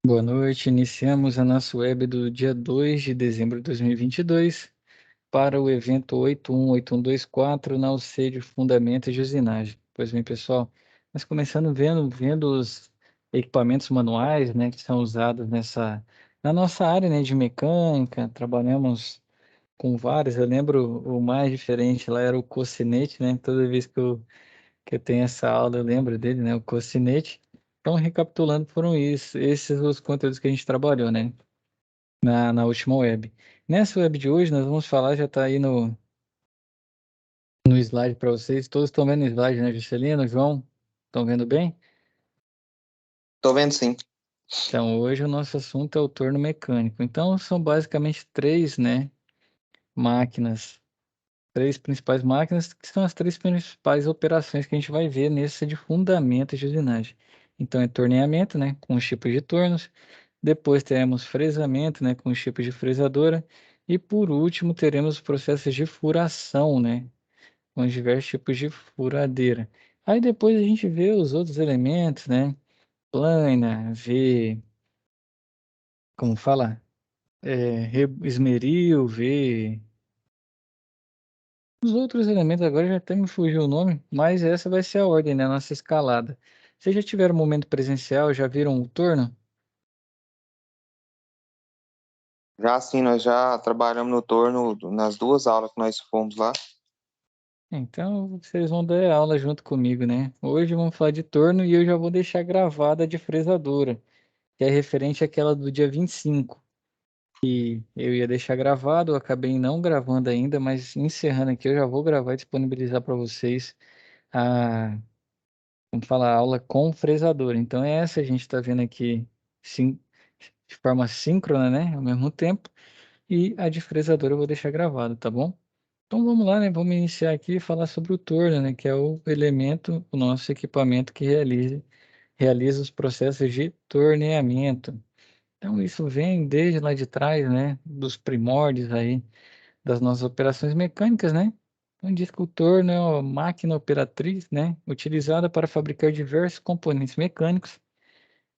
Boa noite. Iniciamos a nossa web do dia 2 de dezembro de 2022 para o evento 818124 na UC de Fundamentos de Usinagem. Pois bem, pessoal, nós começando vendo os equipamentos manuais, né, que são usados na nossa área, né, de mecânica. Trabalhamos com vários. Eu lembro o mais diferente lá era o cocinete, né? Toda vez que eu tenho essa aula, eu lembro dele, né? O cocinete. Então, recapitulando, foram esses os conteúdos que a gente trabalhou, né? Na última web. Nessa web de hoje, nós vamos falar, já está aí no slide para vocês. Todos estão vendo o slide, né, Juscelino, João? Estão vendo bem? Tô vendo sim. Então, hoje o nosso assunto é o torno mecânico. Então, são basicamente três, né, máquinas, três principais máquinas, que são as três principais operações que a gente vai ver nessa de fundamento de usinagem. Então, é torneamento, né, com os tipos de tornos. Depois teremos fresamento, né, com os tipos de fresadora. E por último, teremos os processos de furação, né, com os diversos tipos de furadeira. Aí depois a gente vê os outros elementos, né, plana, vê, como fala, esmeril, vê. Os outros elementos agora já até me fugiu o nome, mas essa vai ser a ordem, né, nossa escalada. Vocês já tiveram um momento presencial, já viram o torno? Já assim, nós já trabalhamos no torno nas duas aulas que nós fomos lá. Então, vocês vão dar aula junto comigo, né? Hoje vamos falar de torno e eu já vou deixar gravada de fresadora, que é referente àquela do dia 25. E eu ia deixar gravado, eu acabei não gravando ainda, mas encerrando aqui, eu já vou gravar e disponibilizar para vocês a, vamos falar, a aula com fresadora. Então, essa a gente está vendo aqui sim, de forma síncrona, né? Ao mesmo tempo. E a de fresadora eu vou deixar gravado, tá bom? Então vamos lá, né? Vamos iniciar aqui e falar sobre o torno, né? Que é o elemento, o nosso equipamento que realiza os processos de torneamento. Então isso vem desde lá de trás, né? Dos primórdios aí das nossas operações mecânicas, né? Então diz que o torno é uma máquina operatriz, né? Utilizada para fabricar diversos componentes mecânicos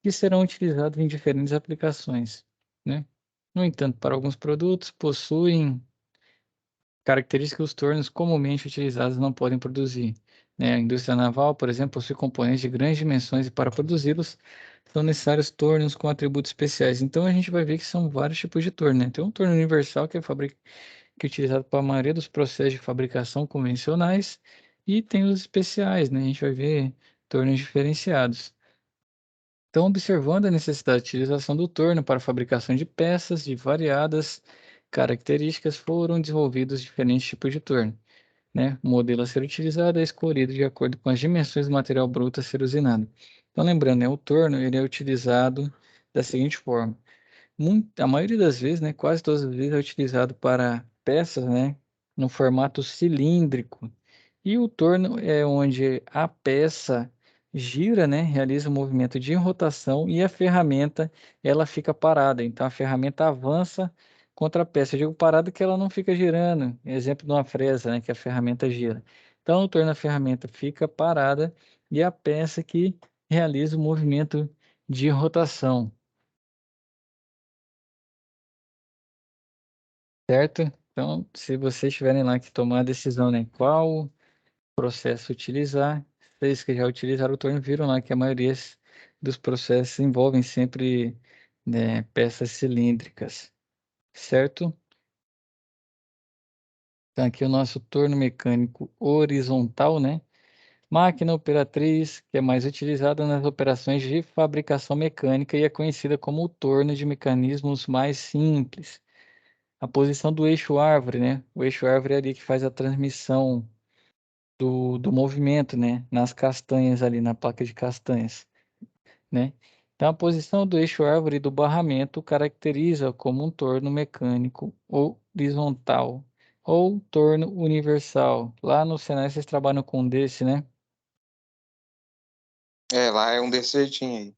que serão utilizados em diferentes aplicações, né? No entanto, para alguns produtos possuem características que os tornos comumente utilizados não podem produzir, né? A indústria naval, por exemplo, possui componentes de grandes dimensões e para produzi-los são necessários tornos com atributos especiais. Então a gente vai ver que são vários tipos de torno, né? Tem um torno universal que é utilizado para a maioria dos processos de fabricação convencionais e tem os especiais, né? A gente vai ver tornos diferenciados. Então, observando a necessidade de utilização do torno para a fabricação de peças de variadas características, foram desenvolvidos diferentes tipos de torno, né? O modelo a ser utilizado é escolhido de acordo com as dimensões do material bruto a ser usinado. Então, lembrando, né, o torno ele é utilizado da seguinte forma: a maioria das vezes, né, quase todas as vezes é utilizado para peças, né, no formato cilíndrico. E o torno é onde a peça gira, né, realiza um movimento de rotação e a ferramenta ela fica parada. Então a ferramenta avança contra a peça. Eu digo parada que ela não fica girando. Exemplo de uma fresa, né, que a ferramenta gira. Então o torno a ferramenta fica parada e a peça que realiza o movimento de rotação. Certo? Então, se vocês tiverem lá que tomar a decisão, né, qual processo utilizar, vocês que já utilizaram o torno viram lá que a maioria dos processos envolvem sempre, né, peças cilíndricas, certo? Então, aqui o nosso torno mecânico horizontal, né? Máquina operatriz que é mais utilizada nas operações de fabricação mecânica e é conhecida como o torno de mecanismos mais simples. A posição do eixo árvore, né? O eixo árvore é ali que faz a transmissão do movimento, né? Nas castanhas ali, na placa de castanhas, né? Então, a posição do eixo árvore e do barramento caracteriza como um torno mecânico horizontal ou torno universal. Lá no Senai vocês trabalham com desse, né? É, lá é um desse jeitinho aí.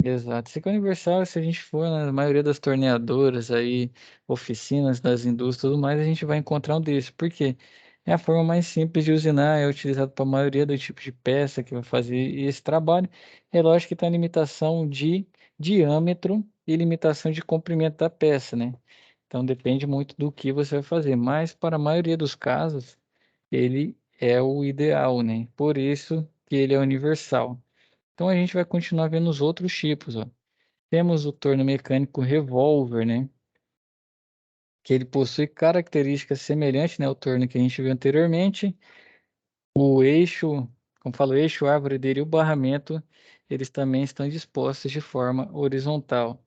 Exato. Esse aqui é universal, se a gente for na maioria das torneadoras aí, oficinas das indústrias e tudo mais, a gente vai encontrar um desse. Por quê? É a forma mais simples de usinar, é utilizado para a maioria do tipo de peça que vai fazer esse trabalho. É lógico que tem a limitação de diâmetro e limitação de comprimento da peça, né? Então depende muito do que você vai fazer, mas para a maioria dos casos, ele é o ideal, né? Por isso que ele é universal. Então a gente vai continuar vendo os outros tipos, ó. Temos o torno mecânico revólver, né? Que ele possui características semelhantes, né, ao torno que a gente viu anteriormente. O eixo, como falo, o eixo, a árvore dele e o barramento, eles também estão dispostos de forma horizontal.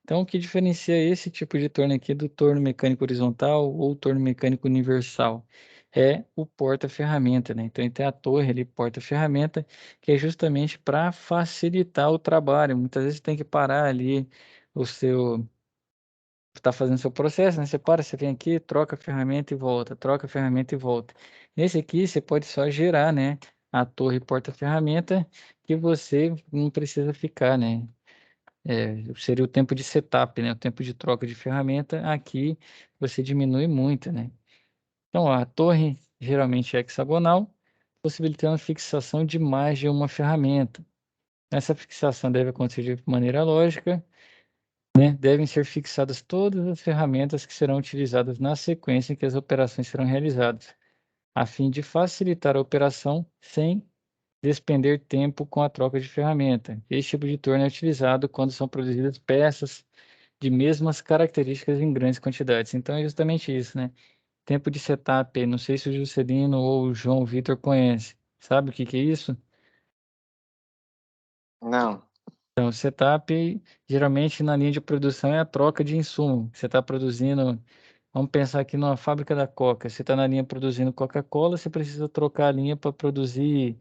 Então, o que diferencia esse tipo de torno aqui do torno mecânico horizontal ou torno mecânico universal? É o porta-ferramenta, né? Então, ele tem a torre ali, porta-ferramenta, que é justamente para facilitar o trabalho. Muitas vezes tem que parar ali o seu está fazendo seu processo, né? Você para, você vem aqui, troca a ferramenta e volta, troca a ferramenta e volta. Nesse aqui, você pode só gerar, né? A torre porta-ferramenta que você não precisa ficar, né? Seria o tempo de setup, né? O tempo de troca de ferramenta. Aqui você diminui muito, né? Então, ó, a torre geralmente é hexagonal, possibilitando a fixação de mais de uma ferramenta. Essa fixação deve acontecer de maneira lógica, né? Devem ser fixadas todas as ferramentas que serão utilizadas na sequência em que as operações serão realizadas, a fim de facilitar a operação sem despender tempo com a troca de ferramenta. Este tipo de torno é utilizado quando são produzidas peças de mesmas características em grandes quantidades. Então é justamente isso, né? Tempo de setup, não sei se o Juscelino ou o João Vitor conhece. Sabe o que que é isso? Não. Então, o setup, geralmente na linha de produção é a troca de insumo. Você está produzindo, vamos pensar aqui numa fábrica da Coca. Você está na linha produzindo Coca-Cola, você precisa trocar a linha para produzir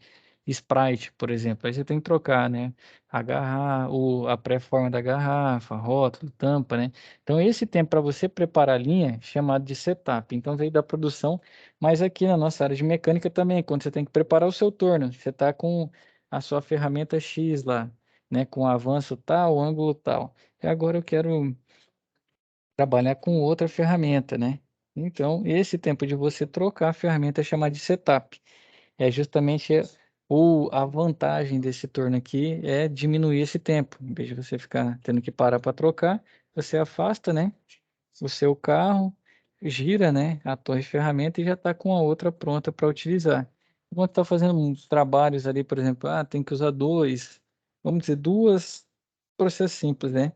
Sprite, por exemplo. Aí você tem que trocar, né? A pré-forma da garrafa, rótulo, tampa, né? Então, esse tempo para você preparar a linha é chamado de setup. Então, veio da produção, mas aqui na nossa área de mecânica também, quando você tem que preparar o seu torno, você está com a sua ferramenta X lá, né, com avanço tal, ângulo tal. E agora eu quero trabalhar com outra ferramenta, né? Então, esse tempo de você trocar a ferramenta é chamado de setup. É justamente a vantagem desse torno aqui é diminuir esse tempo. Em vez de você ficar tendo que parar para trocar, você afasta, né, o seu carro, gira, né, a torre de ferramenta e já está com a outra pronta para utilizar. Enquanto está fazendo uns trabalhos ali, por exemplo, tem que usar vamos dizer, processo simples, né?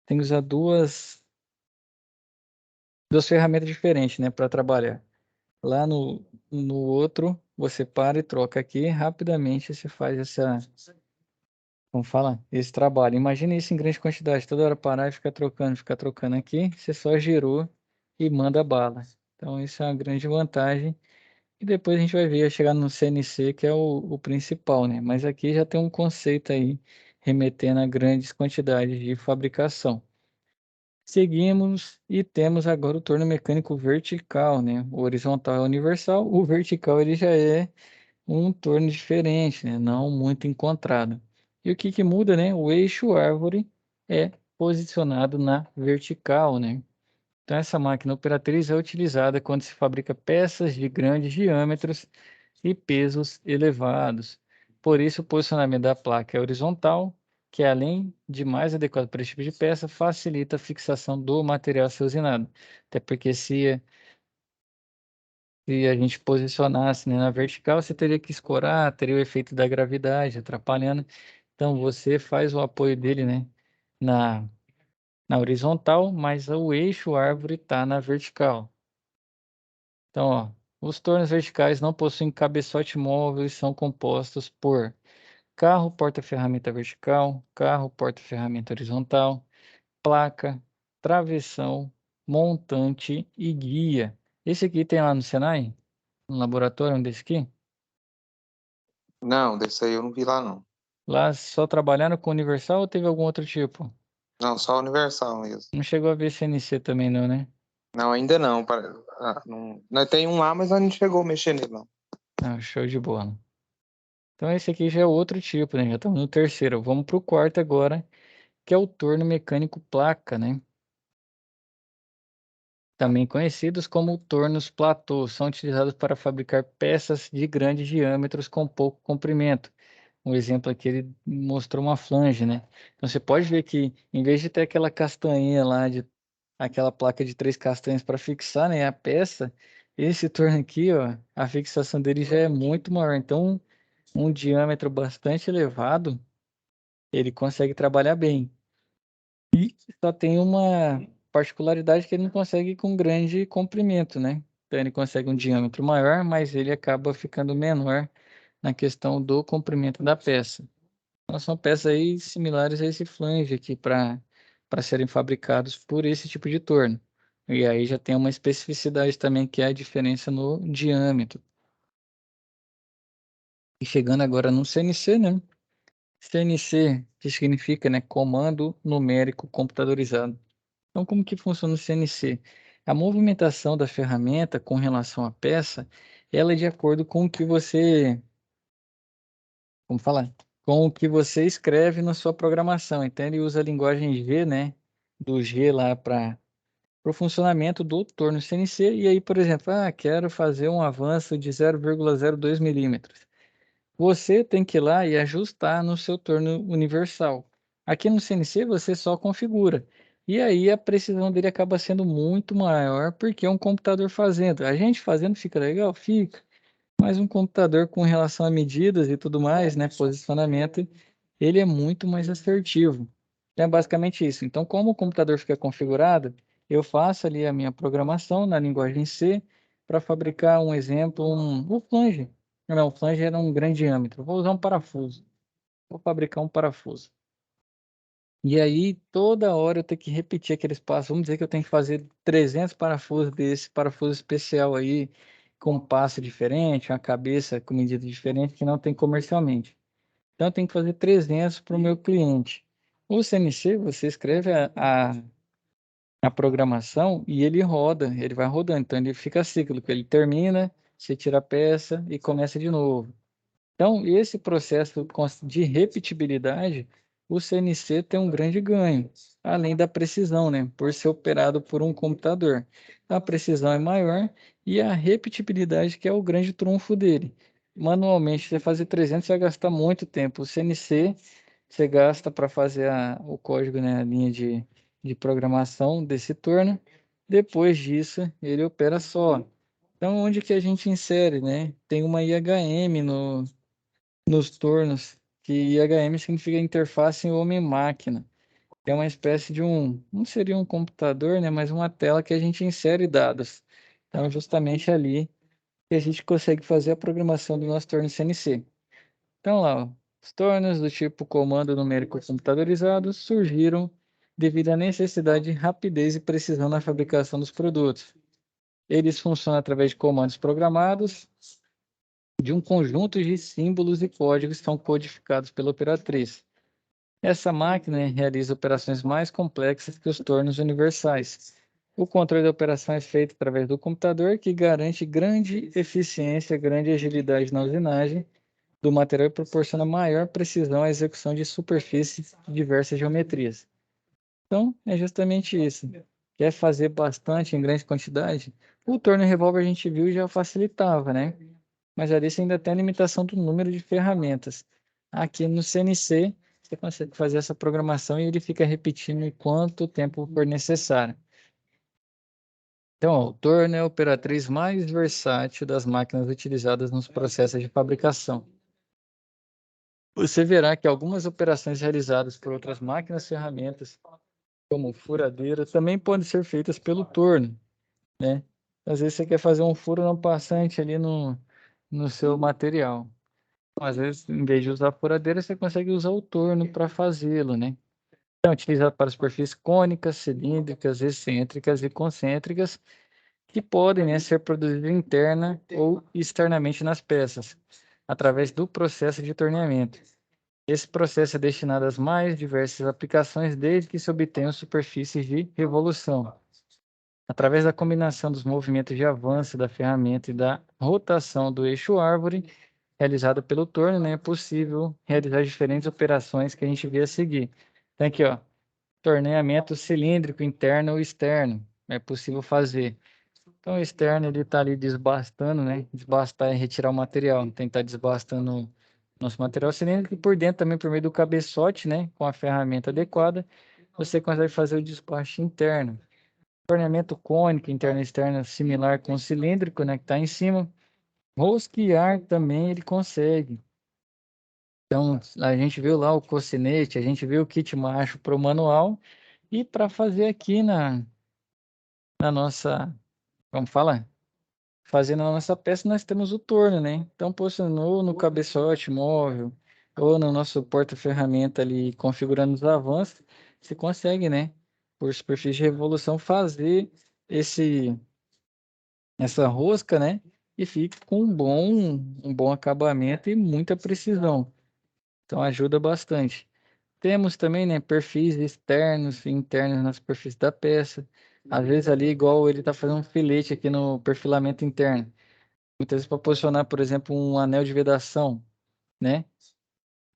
Tem que usar duas ferramentas diferentes, né, para trabalhar. Lá no outro, você para e troca aqui, rapidamente você faz como fala, esse trabalho. Imagina isso em grande quantidade, toda hora parar e ficar trocando aqui, você só girou e manda bala. Então, isso é uma grande vantagem. E depois a gente vai ver, vai chegar no CNC, que é o principal, né? Mas aqui já tem um conceito aí, remetendo a grandes quantidades de fabricação. Seguimos e temos agora o torno mecânico vertical, né? O horizontal é universal, o vertical ele já é um torno diferente, né? Não muito encontrado. E o que que muda, né? O eixo árvore é posicionado na vertical, né? Então essa máquina operatriz é utilizada quando se fabrica peças de grandes diâmetros e pesos elevados. Por isso, o posicionamento da placa é horizontal, que além de mais adequado para esse tipo de peça, facilita a fixação do material a ser usinado. Até porque se a gente posicionasse, né, na vertical, você teria que escorar, teria o efeito da gravidade atrapalhando. Então você faz o apoio dele, né, na, na horizontal, mas o eixo árvore está na vertical. Então, ó, os tornos verticais não possuem cabeçote móvel e são compostos por carro porta-ferramenta vertical, carro porta-ferramenta horizontal, placa, travessão, montante e guia. Esse aqui tem lá no Senai, no laboratório, um desse aqui. Não, desse aí eu não vi lá, não. Lá só trabalharam com Universal ou teve algum outro tipo? Não, só Universal mesmo. Não chegou a ver CNC também não, né? Não, ainda não. Não. Nós tem um lá, mas nós não chegou a mexer nele, não. Ah, show de bola. Então esse aqui já é outro tipo, né? Já estamos no terceiro. Vamos para o quarto agora, que é o torno mecânico placa, né? Também conhecidos como tornos platô, são utilizados para fabricar peças de grandes diâmetros com pouco comprimento. um exemplo aqui, ele mostrou uma flange, né? Então você pode ver que em vez de ter aquela castanha lá, aquela placa de 3 castanhas para fixar, né, a peça, esse torno aqui, ó, a fixação dele já é muito maior. Então, um diâmetro bastante elevado, ele consegue trabalhar bem. E só tem uma particularidade que ele não consegue com grande comprimento, né? Então ele consegue um diâmetro maior, mas ele acaba ficando menor na questão do comprimento da peça. Então são peças aí similares a esse flange aqui para serem fabricados por esse tipo de torno. E aí já tem uma especificidade também que é a diferença no diâmetro. E chegando agora no CNC, né? CNC, que significa, né, comando numérico computadorizado. Então, como que funciona o CNC? A movimentação da ferramenta com relação à peça, ela é de acordo com o que você, como falar, com o que você escreve na sua programação. Então, ele usa a linguagem G, né, do G lá para o funcionamento do torno CNC. E aí, por exemplo, quero fazer um avanço de 0,02 milímetros. Você tem que ir lá e ajustar no seu torno universal. Aqui no CNC você só configura. E aí a precisão dele acaba sendo muito maior porque é um computador fazendo. A gente fazendo fica legal? Fica. Mas um computador com relação a medidas e tudo mais, né, posicionamento, ele é muito mais assertivo. É basicamente isso. Então, como o computador fica configurado, eu faço ali a minha programação na linguagem C para fabricar um exemplo, um flange. Não, o flange era um grande diâmetro. Vou usar um parafuso. Vou fabricar um parafuso. E aí, toda hora eu tenho que repetir aqueles passos. Vamos dizer que eu tenho que fazer 300 parafusos desse parafuso especial aí, com um passo diferente, uma cabeça com medida diferente, que não tem comercialmente. Então, eu tenho que fazer 300 para o meu cliente. O CNC, você escreve a programação e ele roda, ele vai rodando. Então, ele fica cíclico. Ele termina, você tira a peça e começa de novo. Então, esse processo de repetibilidade, o CNC tem um grande ganho, além da precisão, né? Por ser operado por um computador. A precisão é maior e a repetibilidade que é o grande trunfo dele. Manualmente, você fazer 300, você vai gastar muito tempo. O CNC, você gasta para fazer o código, né? A linha de programação desse torno. Depois disso, ele opera só. Então, onde que a gente insere, né? Tem uma IHM nos tornos, que IHM significa interface homem-máquina. É uma espécie de não seria um computador, né, mas uma tela que a gente insere dados. Então, justamente ali que a gente consegue fazer a programação do nosso torno CNC. Então, lá, ó, os tornos do tipo comando numérico computadorizado surgiram devido à necessidade de rapidez e precisão na fabricação dos produtos. Eles funcionam através de comandos programados de um conjunto de símbolos e códigos que são codificados pela operatriz. Essa máquina realiza operações mais complexas que os tornos universais. O controle da operação é feito através do computador, que garante grande eficiência, grande agilidade na usinagem do material e proporciona maior precisão à execução de superfícies de diversas geometrias. Então, é justamente isso. Quer fazer bastante em grande quantidade? O torno revólver a gente viu já facilitava, né? Mas ali você ainda tem a limitação do número de ferramentas. Aqui no CNC, você consegue fazer essa programação e ele fica repetindo em quanto tempo for necessário. Então, ó, o torno é a operatriz mais versátil das máquinas utilizadas nos processos de fabricação. Você verá que algumas operações realizadas por outras máquinas ferramentas, como furadeira, também podem ser feitas pelo torno, né? Às vezes você quer fazer um furo no passante ali no seu material. Às vezes, em vez de usar a furadeira, você consegue usar o torno para fazê-lo, né? É utilizado para superfícies cônicas, cilíndricas, excêntricas e concêntricas, que podem, né, ser produzidas interna ou externamente nas peças, através do processo de torneamento. Esse processo é destinado às mais diversas aplicações, desde que se obtenham superfícies de revolução. Através da combinação dos movimentos de avanço da ferramenta e da rotação do eixo árvore, realizada pelo torno, né, é possível realizar diferentes operações que a gente vê a seguir. Então aqui, ó, torneamento cilíndrico interno ou externo, é possível fazer. Então o externo ele está ali desbastando, né? Desbastar é retirar o material, não tem que estar desbastando nosso material cilíndrico, e por dentro também por meio do cabeçote, né, com a ferramenta adequada, você consegue fazer o despacho interno. Torneamento cônico, interno e externo, similar com o cilíndrico, né, que está em cima. Rosquear também ele consegue. Então, a gente viu lá o cocinete, a gente viu o kit macho para o manual, e para fazer aqui na nossa, como fala? Fazendo a nossa peça, nós temos o torno, né? Então, posicionou no cabeçote móvel ou no nosso porta-ferramenta ali, configurando os avanços, você consegue, né? Por superfície de revolução, fazer essa rosca, né? E fica com um bom acabamento e muita precisão. Então, ajuda bastante. Temos também, né, perfis externos e internos na superfície da peça. Às vezes ali, igual ele está fazendo um filete aqui no perfilamento interno. Muitas vezes para posicionar, por exemplo, um anel de vedação, né?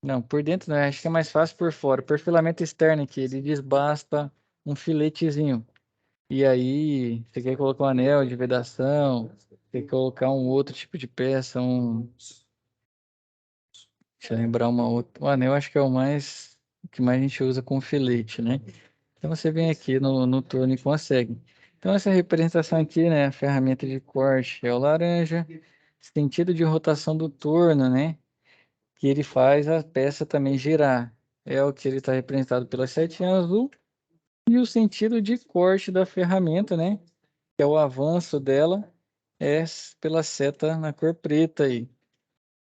Não, por dentro, né? Acho que é mais fácil por fora. Perfilamento externo aqui, ele desbasta um filetezinho. E aí, você quer colocar um anel de vedação, quer colocar um outro tipo de peça, deixa eu lembrar uma outra. O anel acho que é o que mais a gente usa com filete, né? Então você vem aqui no torno e consegue. Então essa representação aqui, né? A ferramenta de corte é o laranja. Sentido de rotação do torno, né? Que ele faz a peça também girar. É o que ele está representado pela setinha azul. E o sentido de corte da ferramenta, né? Que é o avanço dela, é pela seta na cor preta aí.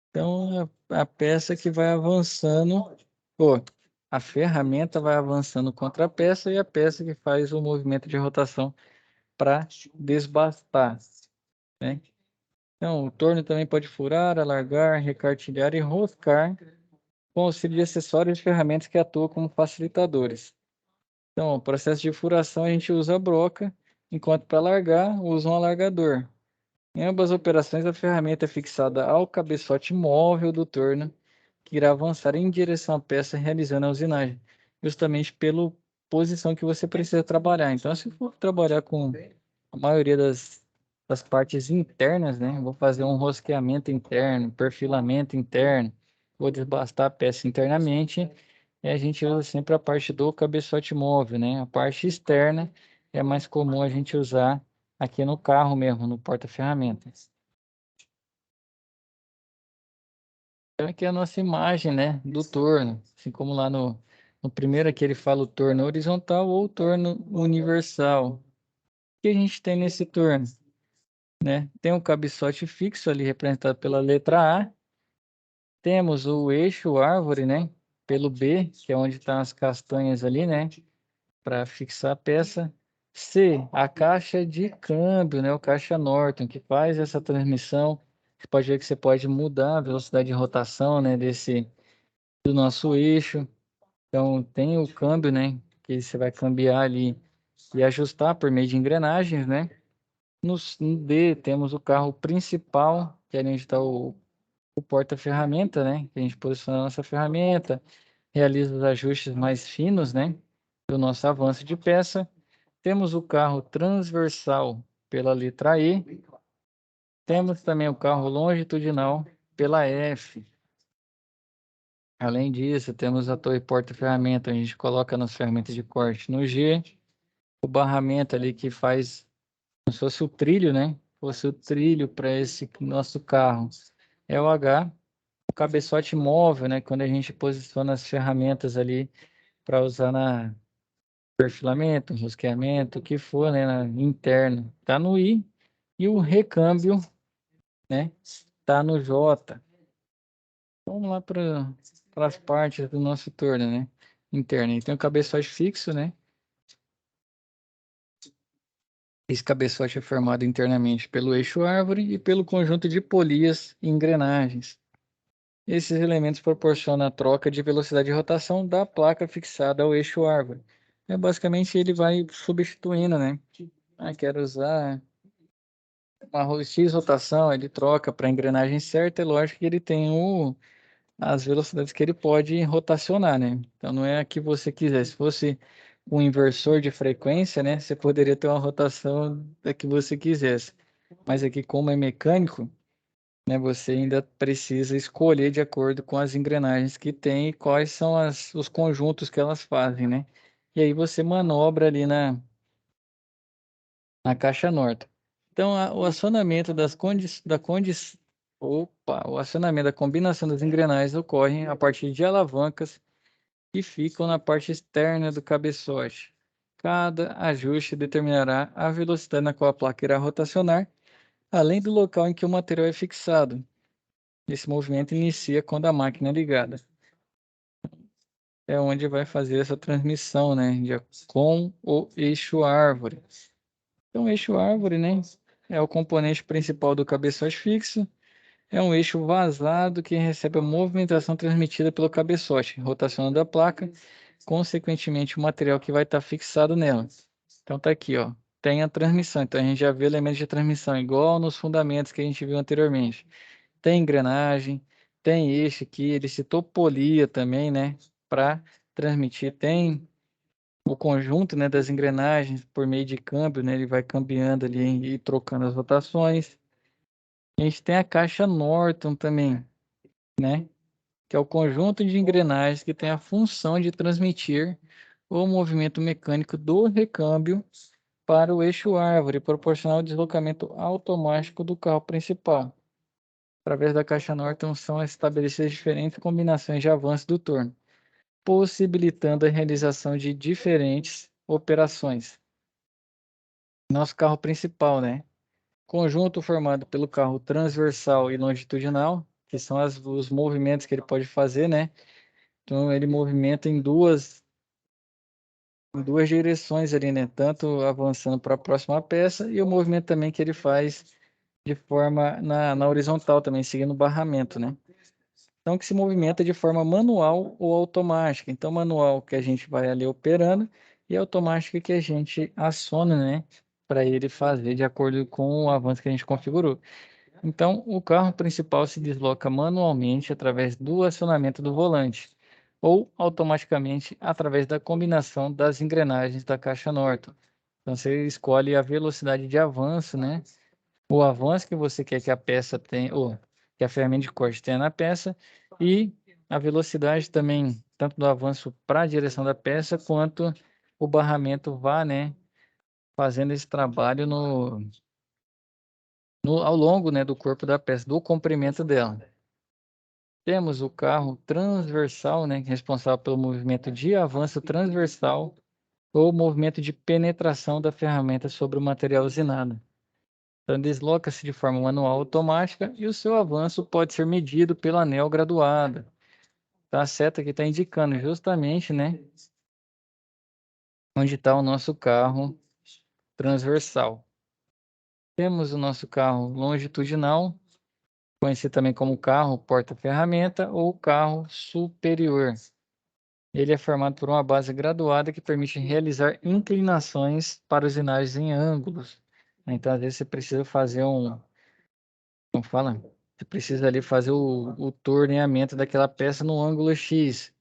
Então, a peça que vai avançando, pô, a ferramenta vai avançando contra a peça e a peça que faz o movimento de rotação para desbastar, né? Então, o torno também pode furar, alargar, recartilhar e roscar com auxílio de acessórios e ferramentas que atuam como facilitadores. Então, o processo de furação a gente usa a broca, enquanto para alargar, usa um alargador. Em ambas operações, a ferramenta é fixada ao cabeçote móvel do torno, que irá avançar em direção à peça realizando a usinagem, justamente pela posição que você precisa trabalhar. Então, se for trabalhar com a maioria das partes internas, né? Vou fazer um rosqueamento interno, perfilamento interno, vou desbastar a peça internamente, e a gente usa sempre a parte do cabeçote móvel, né? A parte externa é mais comum a gente usar aqui no carro mesmo, no porta-ferramentas. Então, aqui é a nossa imagem, né, do torno, assim como lá no primeiro aqui ele fala o torno horizontal ou o torno universal. O que a gente tem nesse torno, né? Tem um cabeçote fixo ali representado pela letra A, temos o eixo árvore, né, pelo B, que é onde estão as castanhas ali, né, para fixar a peça. C, a caixa de câmbio, né, o caixa Norton, que faz essa transmissão. Você pode ver que você pode mudar a velocidade de rotação, né, do nosso eixo. Então, tem o câmbio, né, que você vai cambiar ali e ajustar por meio de engrenagens, né. No D, temos o carro principal, que é onde está o porta-ferramenta, né, que a gente posiciona a nossa ferramenta, realiza os ajustes mais finos, né, do nosso avanço de peça. Temos o carro transversal pela letra E. Temos também o carro longitudinal pela F. Além disso, temos a torre porta-ferramenta, a gente coloca nas ferramentas de corte no G. O barramento ali que faz como se fosse o trilho, né? Fosse o trilho para esse nosso carro. É o H. O cabeçote móvel, né? Quando a gente posiciona as ferramentas ali para usar na perfilamento, rosqueamento, o que for, né? Interno. Tá no I. E o recâmbio, né? Tá no J. Vamos lá para as partes do nosso torno, né? Interno. Então, o cabeçote fixo, né? Esse cabeçote é formado internamente pelo eixo árvore e pelo conjunto de polias e engrenagens. Esses elementos proporcionam a troca de velocidade de rotação da placa fixada ao eixo árvore. Basicamente, ele vai substituindo, né? Quero usar uma X rotação, ele troca para a engrenagem certa. É lógico que ele tem as velocidades que ele pode rotacionar, né? Então, não é a que você quiser. Se fosse um inversor de frequência, né? Você poderia ter uma rotação da que você quisesse. Mas aqui, como é mecânico, né? Você ainda precisa escolher de acordo com as engrenagens que tem e quais são os conjuntos que elas fazem, né? E aí você manobra ali na caixa norte. Então, o acionamento o acionamento da combinação das engrenagens ocorre a partir de alavancas que ficam na parte externa do cabeçote. Cada ajuste determinará a velocidade na qual a placa irá rotacionar, além do local em que o material é fixado. Esse movimento inicia quando a máquina é ligada. É onde vai fazer essa transmissão, né, com o eixo árvore. Então, o eixo árvore, né, é o componente principal do cabeçote fixo. É um eixo vazado que recebe a movimentação transmitida pelo cabeçote, rotacionando a placa, consequentemente o material que vai estar fixado nela. Então tá aqui, ó, tem a transmissão. Então a gente já vê elementos de transmissão igual nos fundamentos que a gente viu anteriormente. Tem engrenagem, tem eixo aqui, ele citou polia também, né, para transmitir. Tem o conjunto, né, das engrenagens por meio de câmbio, né, ele vai cambiando ali e trocando as rotações. A gente tem a caixa Norton também, né, que é o conjunto de engrenagens que tem a função de transmitir o movimento mecânico do recâmbio para o eixo árvore, proporcionar o deslocamento automático do carro principal. Através da caixa Norton são estabelecidas diferentes combinações de avanço do torno, possibilitando a realização de diferentes operações. Nosso carro principal, né? Conjunto formado pelo carro transversal e longitudinal, que são os movimentos que ele pode fazer, né? Então ele movimenta em duas direções ali, né? Tanto avançando para a próxima peça e o movimento também que ele faz de forma na horizontal também, seguindo o barramento, né? Então, que se movimenta de forma manual ou automática. Então, manual que a gente vai ali operando e automática que a gente aciona, né? Para ele fazer de acordo com o avanço que a gente configurou. Então, o carro principal se desloca manualmente através do acionamento do volante ou automaticamente através da combinação das engrenagens da caixa Norton. Então, você escolhe a velocidade de avanço, né? O avanço que você quer que a peça tenha, ou que a ferramenta de corte tenha na peça, e a velocidade também, tanto do avanço para a direção da peça, quanto o barramento vá, né, fazendo esse trabalho ao longo, né, do corpo da peça, do comprimento dela. Temos o carro transversal, né, responsável pelo movimento de avanço transversal ou movimento de penetração da ferramenta sobre o material usinado. Então, desloca-se de forma manual automática e o seu avanço pode ser medido pelo anel graduado. Tá? A seta aqui está indicando justamente, né, onde está o nosso carro transversal. Temos o nosso carro longitudinal, conhecido também como carro porta-ferramenta ou carro superior. Ele é formado por uma base graduada que permite realizar inclinações para usinagens em ângulos. Então, às vezes, você precisa fazer como fala? Você precisa ali fazer o torneamento daquela peça no ângulo X.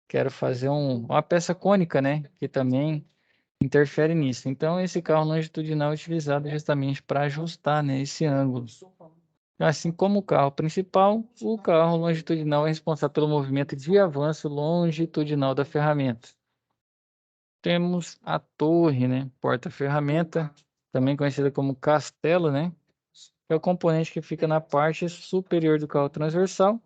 Quero fazer uma peça cônica, né? Que também interfere nisso. Então, esse carro longitudinal é utilizado justamente para ajustar, né, esse ângulo. Assim como o carro principal, o carro longitudinal é responsável pelo movimento de avanço longitudinal da ferramenta. Temos a torre, né? Porta-ferramenta, também conhecida como castelo, né? É o componente que fica na parte superior do carro transversal.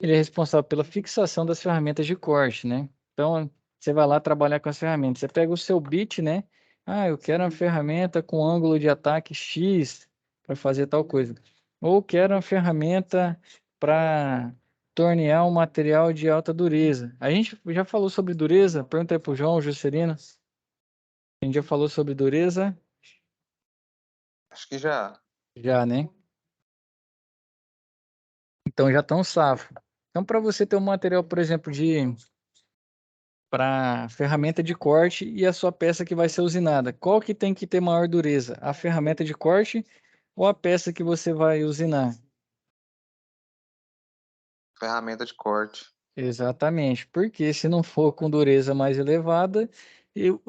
Ele é responsável pela fixação das ferramentas de corte, né? Então, você vai lá trabalhar com as ferramentas. Você pega o seu bit, né? Ah, eu quero uma ferramenta com ângulo de ataque X para fazer tal coisa. Ou quero uma ferramenta para tornear um material de alta dureza. A gente já falou sobre dureza? Pergunta aí para o João Juscelino. A gente já falou sobre dureza? Acho que já. Já, né? Então já estão safo. Então, para você ter um material, por exemplo, para ferramenta de corte e a sua peça que vai ser usinada, qual que tem que ter maior dureza? A ferramenta de corte ou a peça que você vai usinar? Ferramenta de corte. Exatamente, porque se não for com dureza mais elevada, eu,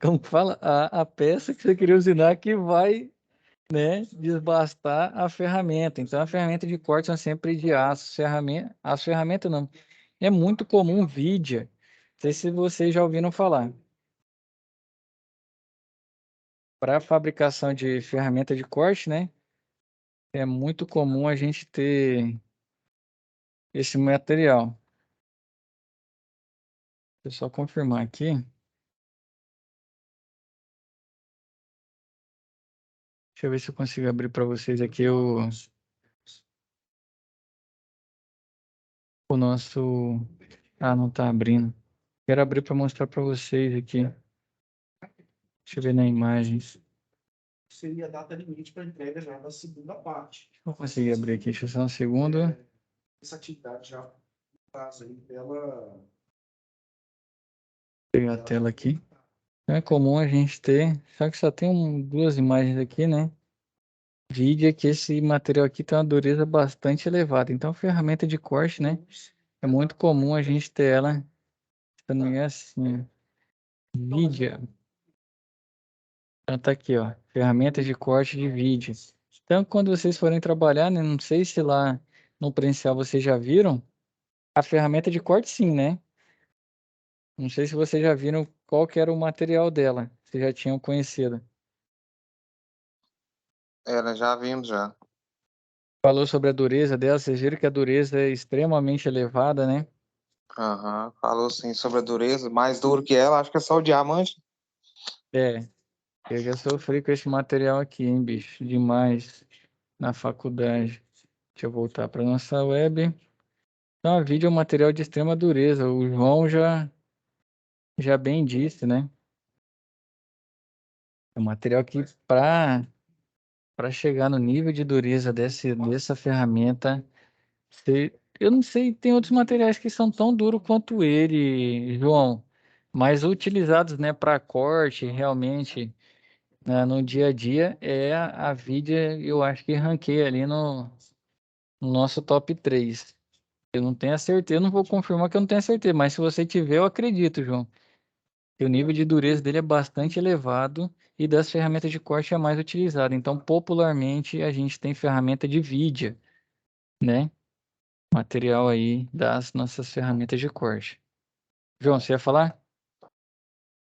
como que fala? A peça que você queria usinar que vai né, desbastar a ferramenta. Então, a ferramenta de corte são sempre de aço. As ferramentas não. É muito comum Vidia. Não sei se vocês já ouviram falar. Para a fabricação de ferramenta de corte, né? É muito comum a gente ter esse material. Deixa eu só confirmar aqui. Deixa eu ver se eu consigo abrir para vocês aqui o nosso. Ah, não está abrindo. Quero abrir para mostrar para vocês aqui. Deixa eu ver na imagens. Seria a data limite para entrega já da segunda parte. Vou conseguir abrir aqui. Deixa eu só um segundo. Essa atividade já faz aí dela. Pegar a tela aqui. Então é comum a gente ter, só que só tem duas imagens aqui, né? Vídeo é que esse material aqui tem uma dureza bastante elevada. Então, ferramenta de corte, né? É muito comum a gente ter ela, se eu não me engano, assim, vídeo. Então tá aqui, ó, ferramenta de corte de vídeo. Então, quando vocês forem trabalhar, né? Não sei se lá no presencial vocês já viram a ferramenta de corte, sim, né? Não sei se vocês já viram qual que era o material dela. Vocês já tinham conhecido. Ela já vimos já. Falou sobre a dureza dela, vocês viram que a dureza é extremamente elevada, né? Aham. Falou sim sobre a dureza. Mais duro que ela, acho que é só o diamante. É, eu já sofri com esse material aqui, hein, bicho? Demais na faculdade. Deixa eu voltar para nossa web. Então, a vídeo é um material de extrema dureza. O João já bem disse, né? É um material que para chegar no nível de dureza dessa ferramenta, eu não sei, tem outros materiais que são tão duros quanto ele, João, mas utilizados, né, para corte, realmente, né, no dia a dia, é a Vidia, eu acho que ranqueia ali no nosso top 3. Eu não tenho a certeza, eu não vou confirmar que eu não tenho a certeza, mas se você tiver, eu acredito, João. Que o nível de dureza dele é bastante elevado e das ferramentas de corte é a mais utilizada. Então, popularmente, a gente tem ferramenta de Vidia, né? Material aí das nossas ferramentas de corte. João, você ia falar?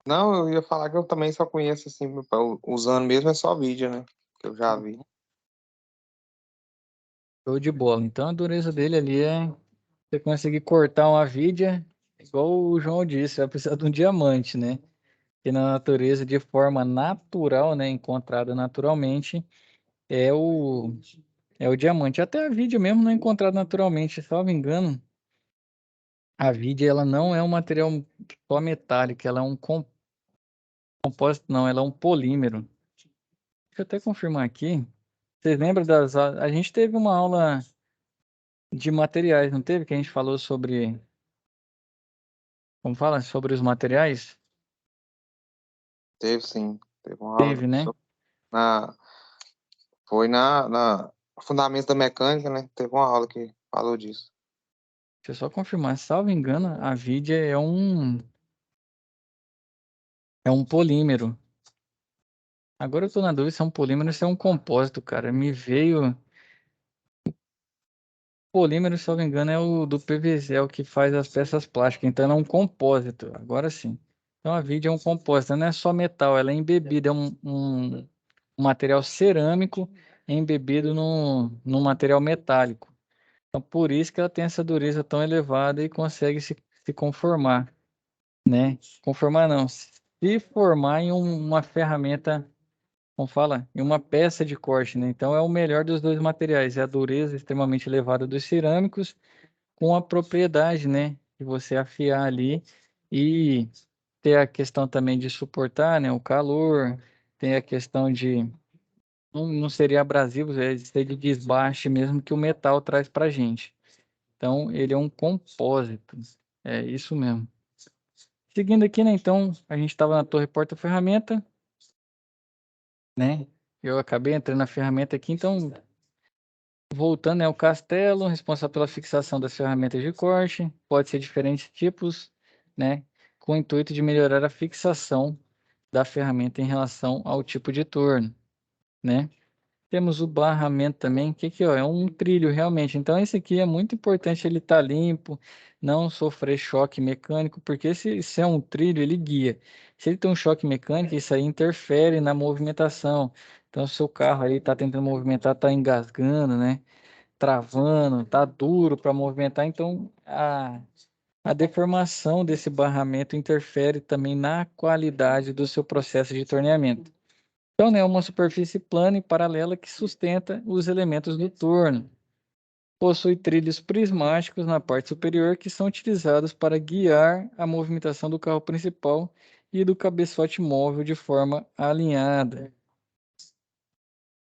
Não, eu ia falar que eu também só conheço assim, usando mesmo é só vídeo, né? Que eu já vi. Show de bola. Então, a dureza dele ali é você conseguir cortar uma vidia, igual o João disse, vai precisar de um diamante, né? Que na natureza, de forma natural, né? Encontrada naturalmente, é o diamante. Até a vidia mesmo não é encontrada naturalmente, salvo engano. A vidia, ela não é um material só metálico, ela é um compósito, não, ela é um polímero. Deixa eu até confirmar aqui. Vocês lembram a gente teve uma aula de materiais, não teve? Que a gente falou sobre, como fala? Sobre os materiais? Teve sim. Teve uma aula Teve, né? na, foi na Fundamentos da Mecânica, né? Teve uma aula que falou disso. Deixa eu só confirmar. Salvo engano, a vidia é um polímero. Agora eu tô na dúvida se é um polímero ou se é um compósito, cara. Me veio. Polímero, se eu não me engano, é o do PVC, é o que faz as peças plásticas. Então, ela é um compósito. Agora sim. Então, a vidia é um compósito. Não é só metal, ela é embebida. É um material cerâmico embebido num material metálico. Então, por isso que ela tem essa dureza tão elevada e consegue se conformar, né? Conformar não, se formar em uma ferramenta, como fala, em uma peça de corte, né? Então, é o melhor dos dois materiais, é a dureza extremamente elevada dos cerâmicos com a propriedade, né? De você afiar ali e ter a questão também de suportar, né? O calor, tem a questão de não seria abrasivo, seria de desbaste mesmo que o metal traz para gente. Então, ele é um compósito. É isso mesmo. Seguindo aqui, né? Então, a gente estava na torre porta-ferramenta, né? Eu acabei entrando na ferramenta aqui, então, voltando, é o castelo, responsável pela fixação das ferramentas de corte. Pode ser diferentes tipos, né? Com o intuito de melhorar a fixação da ferramenta em relação ao tipo de torno, né? Temos o barramento também, que ó, é um trilho realmente. Então esse aqui é muito importante ele estar limpo, não sofrer choque mecânico, porque se é um trilho, ele guia. Se ele tem um choque mecânico, isso aí interfere na movimentação. Então, se o seu carro aí está tentando movimentar, está engasgando, né? Travando, tá duro para movimentar, então a deformação desse barramento interfere também na qualidade do seu processo de torneamento. Então, né, uma superfície plana e paralela que sustenta os elementos do torno. Possui trilhos prismáticos na parte superior que são utilizados para guiar a movimentação do carro principal e do cabeçote móvel de forma alinhada.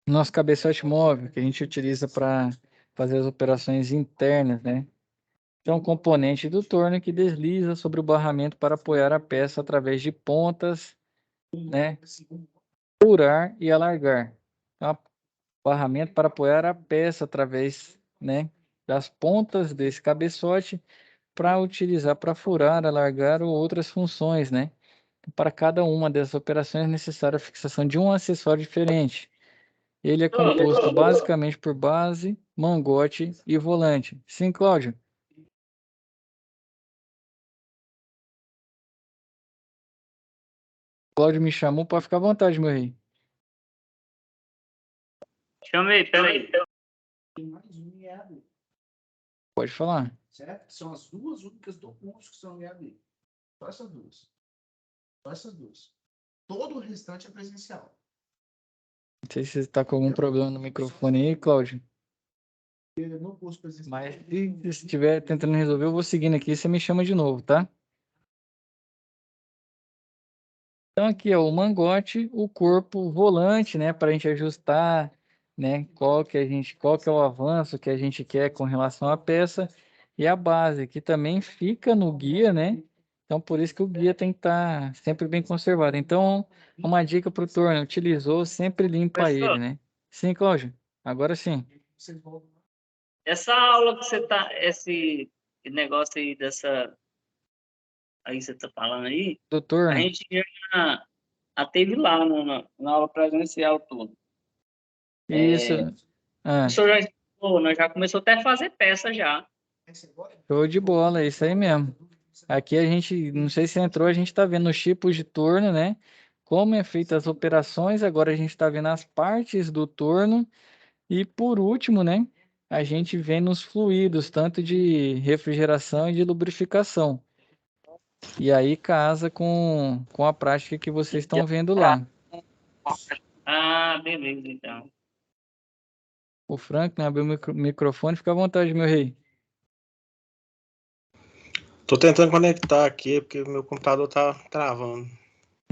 Nosso cabeçote móvel, que a gente utiliza para fazer as operações internas, né? É um componente do torno que desliza sobre o barramento para apoiar a peça através de pontas, né? Furar e alargar. Então, barramento para apoiar a peça através, né, das pontas desse cabeçote para utilizar para furar, alargar ou outras funções, né? Para cada uma dessas operações é necessária a fixação de um acessório diferente. Ele é composto basicamente por base, mangote e volante. Sim, Cláudio? Cláudio me chamou para ficar à vontade, meu rei. Chamei, peraí. Tem mais um EAD, Pode falar. certo? São as duas únicas do curso que são EAD. Só essas duas. Só essas duas. Todo o restante é presencial. Não sei se você está com algum problema no microfone aí, Cláudio. No curso presencial. Mas se estiver tentando resolver, eu vou seguindo aqui. Você me chama de novo, tá? Então aqui é o mangote, o corpo, o volante, né, para a gente ajustar, né, qual que é o avanço que a gente quer com relação à peça e a base, que também fica no guia, né? Então por isso que o guia tem que estar sempre bem conservado. Então, uma dica para o torno, utilizou, sempre limpa ele, Professor, né? Sim, Cláudio. Agora sim. Vocês vão. essa aula que você tá, esse negócio aí dessa, aí você tá falando aí, Do a torno. gente já teve lá na aula presencial tudo. Isso. O Ah, professor já explicou, nós já começou até a fazer peça já. show de bola, é isso aí mesmo. Aqui a gente, não sei se entrou, a gente está vendo os tipos de torno, né? Como é feita as operações, agora a gente está vendo as partes do torno. E por último, né? A gente vê nos fluidos, tanto de refrigeração e de lubrificação. E aí casa com a prática que vocês estão vendo lá. Ah, beleza, então. O Frank, né, abriu o microfone, fica à vontade, meu rei. Tô tentando conectar aqui, porque o meu computador tá travando.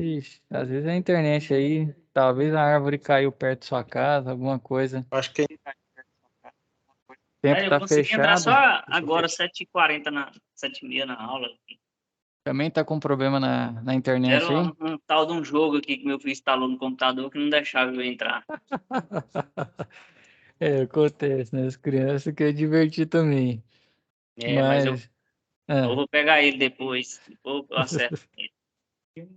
Ixi, às vezes a internet aí, talvez a árvore caiu perto da sua casa, alguma coisa. Acho que O tempo Eu tá consegui entrar fechado. só agora, 7h40, 7h30 na aula. Também tá com problema na Era internet aí? um tal de um jogo aqui que meu filho instalou no computador que não deixava eu entrar. É, acontece, né? As crianças querem divertir também. Mas eu Ah, vou pegar ele depois. Depois eu acerto ele.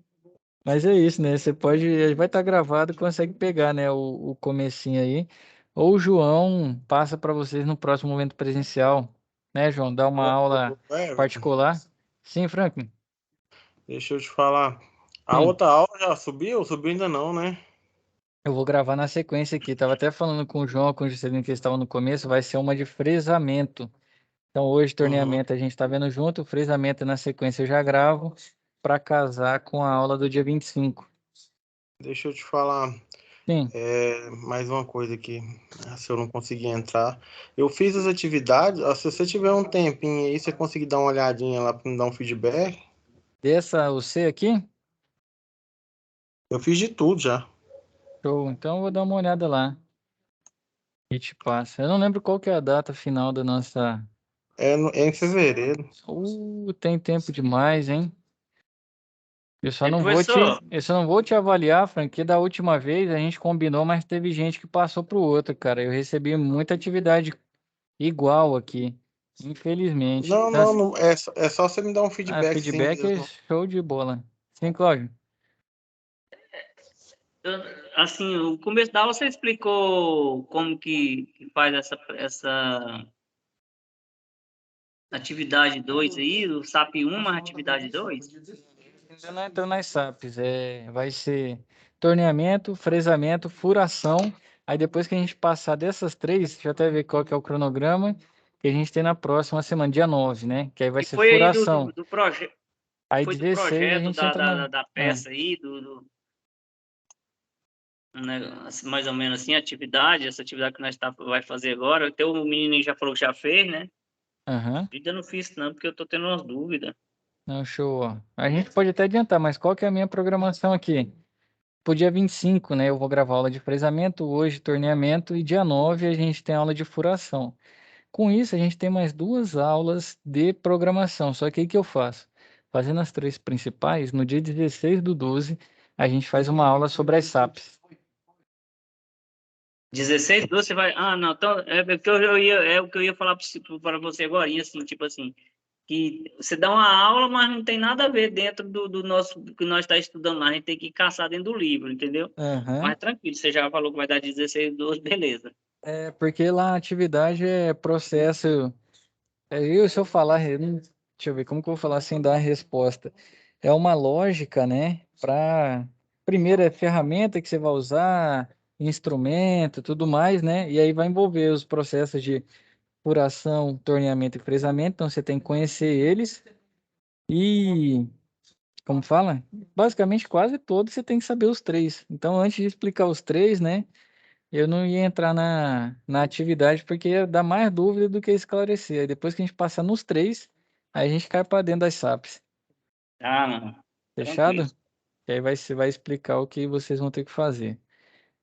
mas é isso, né? Você pode, vai estar gravado, consegue pegar, né? O comecinho aí. Ou o João passa para vocês no próximo momento presencial, né, João? Dá uma aula Everton, particular. Sim, Franklin? deixa eu te falar. A Sim. outra aula já subiu? Subiu ainda não, né? Eu vou gravar na sequência aqui. Tava até falando com o João, com o Juscelino, que eles estavam no começo. Vai ser uma de fresamento. Então, hoje, Uhum. torneamento a gente está vendo junto. O fresamento na sequência eu já gravo para casar com a aula do dia 25. Deixa eu te falar Sim. mais uma coisa aqui, se eu não conseguir entrar. Eu fiz as atividades, se você tiver um tempinho aí, você conseguir dar uma olhadinha lá para me dar um feedback. Dessa, o C aqui? Eu fiz de tudo já. Show. Então, eu vou dar uma olhada lá. E te passa. Eu não lembro qual que é a data final da nossa. É em fevereiro. Tem tempo demais, hein? Professor, Eu só não vou te avaliar, Frank, que da última vez a gente combinou, mas teve gente que passou pro outro, cara. Eu recebi muita atividade igual aqui, infelizmente. Não, não, não, é só você me dar um feedback sim Feedback é mesmo. show de bola. Sim, Cláudio. Assim, o começo da aula você explicou como que faz essa atividade 2 aí, o SAP 1 mais atividade 2? Ainda não entrou nas SAPs, vai ser torneamento, fresamento, furação. Aí depois que a gente passar dessas três, deixa eu até ver qual que é o cronograma que a gente tem na próxima semana, dia 9, né? Que aí vai E ser foi aí furação. do projeto, Aí foi do 16 a projeto gente entra na. da peça aí, né, assim, mais ou menos assim, essa atividade que nós vai fazer agora. Até o menino já falou que já fez, né? Aham. Eu ainda não fiz não, porque eu tô tendo umas dúvidas. Não, show. Ó. A gente pode até adiantar, mas qual que é a minha programação aqui? Pro dia 25, né? Eu vou gravar aula de fresamento, hoje torneamento, e dia 9 a gente tem aula de furação. Com isso, a gente tem mais duas aulas de programação. Só que aí que eu faço? Fazendo as três principais, no dia 16/12, a gente faz uma aula sobre as SAPs. 16, 12, você vai. Ah, não, então é o que eu ia falar para você agora, assim, tipo assim, que você dá uma aula, mas não tem nada a ver dentro do nosso do que nós está estudando lá. A gente tem que caçar dentro do livro, entendeu? Aham. Mas tranquilo, você já falou que vai dar 16, 12, beleza. É, porque lá a atividade é processo. Se eu falar, deixa eu ver como que eu vou falar sem dar a resposta. É uma lógica, né? Para primeiro é ferramenta que você vai usar, instrumento, tudo mais, né? E aí vai envolver os processos de furação, torneamento e fresamento. Então você tem que conhecer eles e, como fala, basicamente quase todos você tem que saber os três. Então antes de explicar os três, né? Eu não ia entrar na atividade porque ia dar mais dúvida do que esclarecer. Aí depois que a gente passar nos três, aí a gente cai para dentro das SAPs. Ah, não, tranquilo. Fechado? E aí você vai explicar o que vocês vão ter que fazer.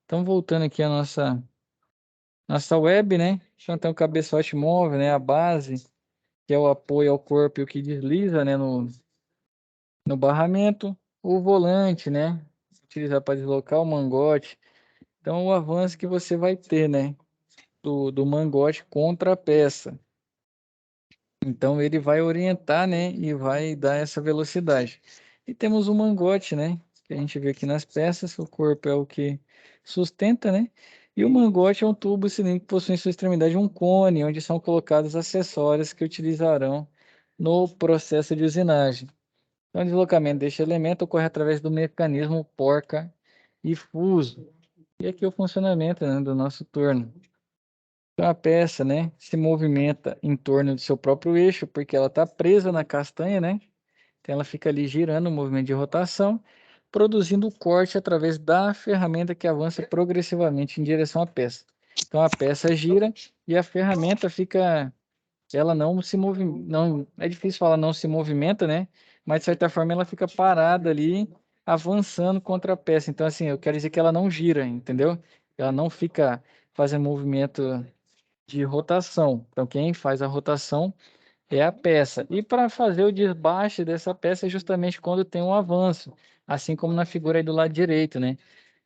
Então, voltando aqui à nossa web, né? Então tem o cabeçote móvel, né? A base, que é o apoio ao corpo e o que desliza, né? No barramento. O volante, né? Utilizar para deslocar o mangote. Então, o avanço que você vai ter, né? Do mangote contra a peça. Então ele vai orientar, né, e vai dar essa velocidade. E temos o mangote, né, que a gente vê aqui nas peças, o corpo é o que sustenta, né? E o mangote é um tubo cilíndrico que possui em sua extremidade um cone, onde são colocados acessórios que utilizarão no processo de usinagem. Então, o deslocamento deste elemento ocorre através do mecanismo porca e fuso. E aqui é o funcionamento, né, do nosso torno. Então, a peça, né, se movimenta em torno do seu próprio eixo, porque ela está presa na castanha, né? Então, ela fica ali girando o movimento de rotação, produzindo o corte através da ferramenta que avança progressivamente em direção à peça. Então, a peça gira e a ferramenta fica, ela não se movimenta, não, é difícil falar não se movimenta, né? Mas, de certa forma, ela fica parada ali, avançando contra a peça. Então, assim, eu quero dizer que ela não gira, entendeu? Ela não fica fazendo movimento de rotação. Então, quem faz a rotação é a peça. E para fazer o desbaste dessa peça é justamente quando tem um avanço, assim como na figura aí do lado direito, né?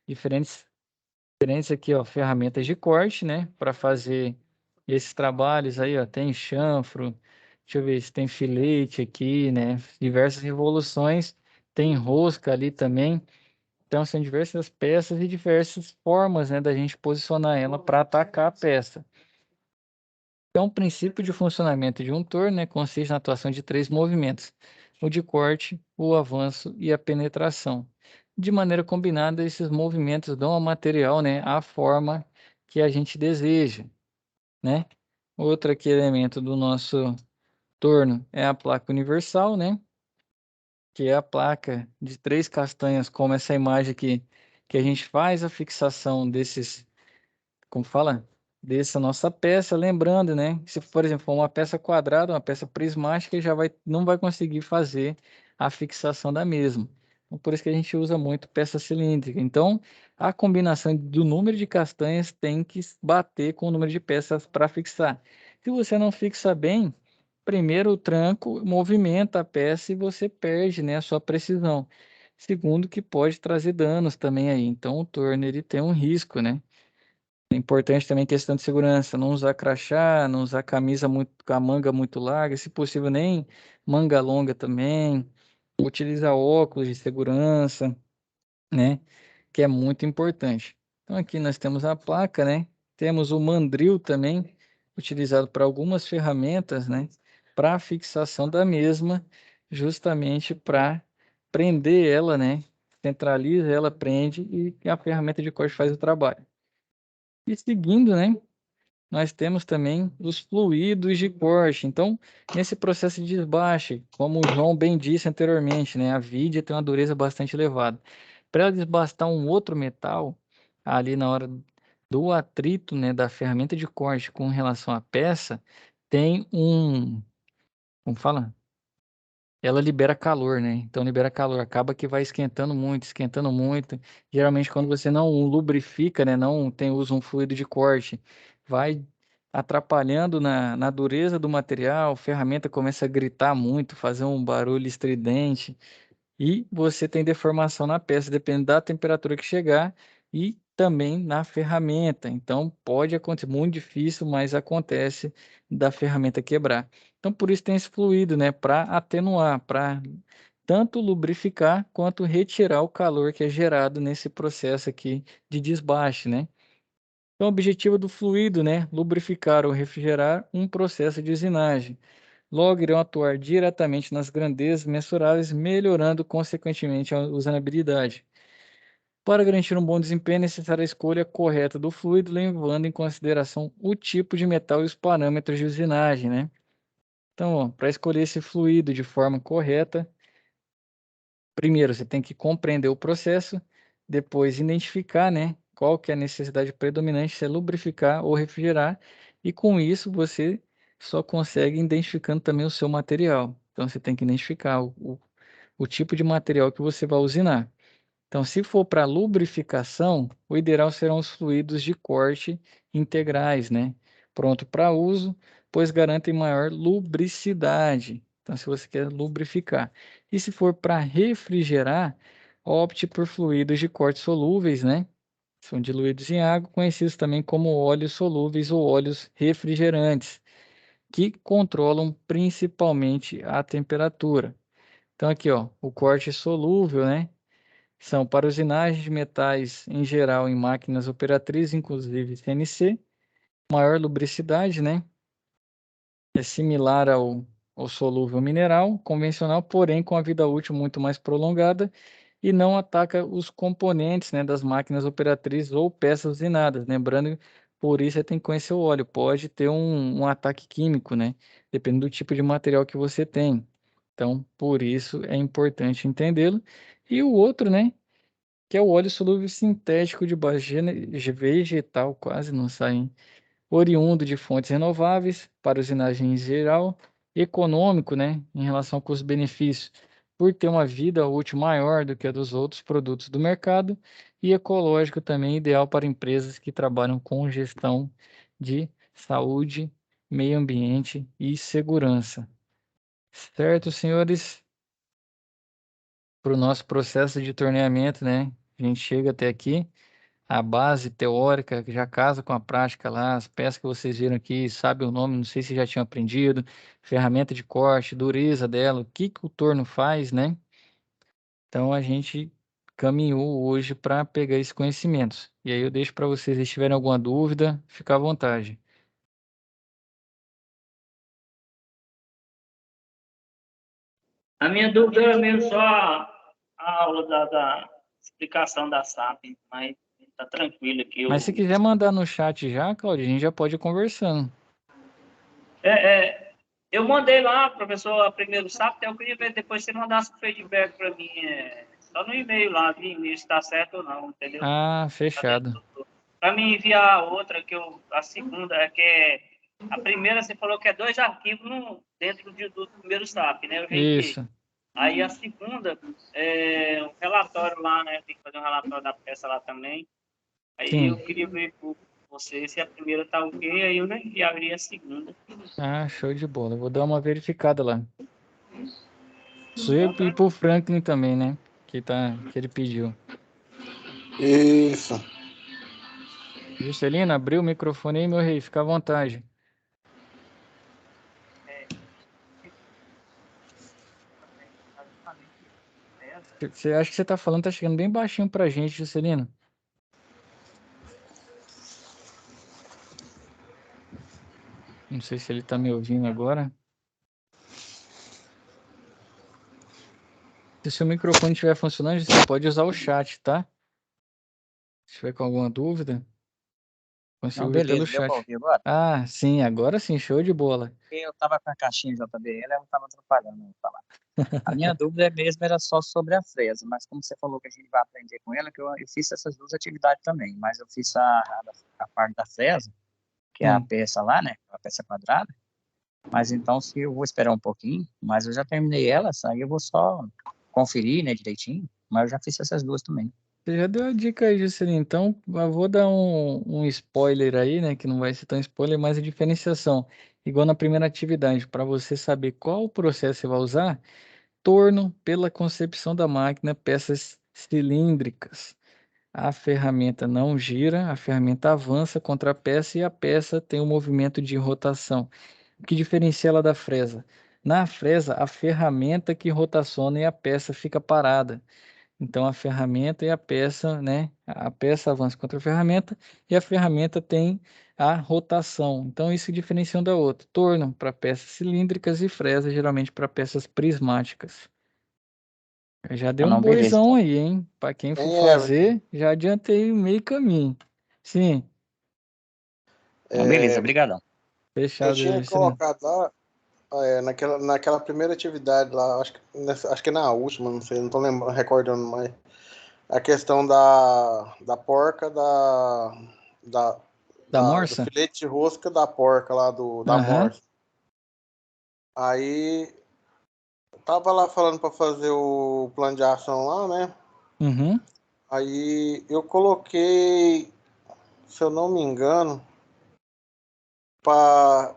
Diferentes aqui, ó, ferramentas de corte, né? Para fazer esses trabalhos aí, ó, tem chanfro, deixa eu ver se tem filete aqui, né? Diversas revoluções, tem rosca ali também. Então, são diversas peças e diversas formas, né, da gente posicionar ela para atacar a peça. Então, o princípio de funcionamento de um torno, né, consiste na atuação de três movimentos: o de corte, o avanço e a penetração. De maneira combinada, esses movimentos dão ao material, né, a forma que a gente deseja, né? Outro aqui elemento do nosso torno é a placa universal, né? Que é a placa de três castanhas, como essa imagem aqui, que a gente faz a fixação desses, como fala? Dessa nossa peça, lembrando, né? Se, por exemplo, for uma peça quadrada, uma peça prismática, não vai conseguir fazer a fixação da mesma. Então, por isso que a gente usa muito peça cilíndrica. Então, a combinação do número de castanhas tem que bater com o número de peças para fixar. Se você não fixa bem, primeiro o tranco movimenta a peça e você perde, né, a sua precisão. Segundo, que pode trazer danos também aí. Então, o torno ele tem um risco, né? É importante também questão de segurança, não usar crachá, não usar camisa muito, com a manga muito larga, se possível nem manga longa também, utilizar óculos de segurança, né? que é muito importante. Então aqui nós temos a placa, né? Temos o mandril também, utilizado para algumas ferramentas, né? Para fixação da mesma, justamente para prender ela, né? Centraliza ela, prende e a ferramenta de corte faz o trabalho. E seguindo, né? Nós temos também os fluidos de corte. Então, nesse processo de desbaste, como o João bem disse anteriormente, né, a vidia tem uma dureza bastante elevada. Para ela desbastar um outro metal, ali na hora do atrito, né, da ferramenta de corte com relação à peça, tem como fala? Ela libera calor, né? Então libera calor, acaba que vai esquentando muito, esquentando muito. Geralmente quando você não lubrifica, né, não usa um fluido de corte, vai atrapalhando na dureza do material, a ferramenta começa a gritar muito, fazer um barulho estridente e você tem deformação na peça, dependendo da temperatura que chegar e também na ferramenta. Então, pode acontecer, muito difícil, mas acontece da ferramenta quebrar. Então, por isso tem esse fluido, né, para atenuar, para tanto lubrificar quanto retirar o calor que é gerado nesse processo aqui de desbaste, né? Então, o objetivo do fluido, né, lubrificar ou refrigerar um processo de usinagem. Logo, irão atuar diretamente nas grandezas mensuráveis, melhorando consequentemente a usabilidade. Para garantir um bom desempenho, é necessária a escolha correta do fluido, levando em consideração o tipo de metal e os parâmetros de usinagem, né? Então, para escolher esse fluido de forma correta, primeiro você tem que compreender o processo, depois identificar, né, qual que é a necessidade predominante, se é lubrificar ou refrigerar, e com isso você só consegue identificando também o seu material. Então você tem que identificar o tipo de material que você vai usinar. Então, se for para lubrificação, o ideal serão os fluidos de corte integrais, né? Pronto para uso, pois garantem maior lubricidade. Então, se você quer lubrificar. E se for para refrigerar, opte por fluidos de corte solúveis, né? São diluídos em água, conhecidos também como óleos solúveis ou óleos refrigerantes, que controlam principalmente a temperatura. Então, aqui, ó, o corte solúvel, né? São para usinagem de metais em geral em máquinas operatrizes, inclusive CNC, maior lubricidade, né? É similar ao solúvel mineral convencional, porém com a vida útil muito mais prolongada e não ataca os componentes, né, das máquinas operatrizes ou peças usinadas. Lembrando, por isso você tem que conhecer o óleo. Pode ter um ataque químico, né? Dependendo do tipo de material que você tem. Então, por isso é importante entendê-lo. E o outro, né? Que é o óleo solúvel sintético de base vegetal, quase não sai, hein? Oriundo de fontes renováveis, para usinagem em geral, econômico, né, em relação ao custo-benefício, por ter uma vida útil maior do que a dos outros produtos do mercado, e ecológico também, ideal para empresas que trabalham com gestão de saúde, meio ambiente e segurança. Certo, senhores? Para o nosso processo de torneamento, né? A gente chega até aqui. A base teórica que já casa com a prática lá, as peças que vocês viram aqui, sabe o nome, não sei se já tinham aprendido, ferramenta de corte, dureza dela, o que que o torno faz, né? Então a gente caminhou hoje para pegar esses conhecimentos. E aí eu deixo para vocês, se tiverem alguma dúvida, fica à vontade. A minha dúvida era mesmo só a aula da explicação da SAP, mas tá tranquilo aqui. Mas se quiser mandar no chat já, Claudio, a gente já pode ir conversando. Eu mandei lá, professor, a primeiro SAP, então eu queria ver depois você mandasse o feedback para mim, só no e-mail lá, via e-mail se está certo ou não, entendeu? Ah, fechado. Para me enviar a outra, a segunda, a primeira você falou que é 2 arquivos dentro do primeiro SAP, né? Eu já enviei. Isso. Aí a segunda é um relatório lá, né? Tem que fazer um relatório da peça lá também. Aí Sim. eu queria ver com você se a primeira tá ok, aí eu já enviaria a segunda. Ah, show de bola. Eu vou dar uma verificada lá. E pro Franklin também, né? Que ele pediu. Isso. Juscelino, abriu o microfone aí, meu rei, fica à vontade. Você acha que você tá falando, tá chegando bem baixinho pra gente, Juscelino. Não sei se ele tá me ouvindo agora. Se o seu microfone estiver funcionando, você pode usar o chat, tá? Se tiver com alguma dúvida, consigo Não, ver pelo beleza, deu pra chat. ouvir agora? Ah, sim, agora sim, show de bola. Eu tava com a caixinha JBL, ela não tava atrapalhando eu falar. A minha dúvida mesmo era só sobre a fresa, mas como você falou que a gente vai aprender com ela, que eu fiz essas duas atividades também, mas eu fiz a parte da fresa, que é a Sim. peça lá, né, a peça quadrada, mas então se eu vou esperar um pouquinho, mas eu já terminei elas, aí eu vou só conferir, né, direitinho, mas eu já fiz essas duas também. Você já deu a dica aí, Juscelino. Então, eu vou dar um spoiler aí, né? Que não vai ser tão spoiler, mas a diferenciação. Igual na primeira atividade, para você saber qual processo você vai usar, torno pela concepção da máquina, peças cilíndricas. A ferramenta não gira, a ferramenta avança contra a peça e a peça tem um movimento de rotação. O que diferencia ela da fresa? Na fresa, a ferramenta que rotaciona e a peça fica parada. Então a ferramenta e a peça, né? A peça avança contra a ferramenta e a ferramenta tem a rotação. Então isso diferencia um da outra. Torno para peças cilíndricas e fresa geralmente para peças prismáticas. Já Ah, deu um não, beleza, boizão então. aí, hein? Para quem for Hein, Everton? fazer, já adiantei meio caminho. Sim, Não, beleza, É, obrigadão. eu fechado, tinha Juscelino. colocado lá, naquela primeira atividade lá, acho que na última, não sei, não tô lembrando, recordando mais. A questão da porca, da, Da do morsa? filete de rosca da porca lá, da Aham. morsa. Aí, eu tava lá falando para fazer o plano de ação lá, né? Uhum. Aí eu coloquei, se eu não me engano, para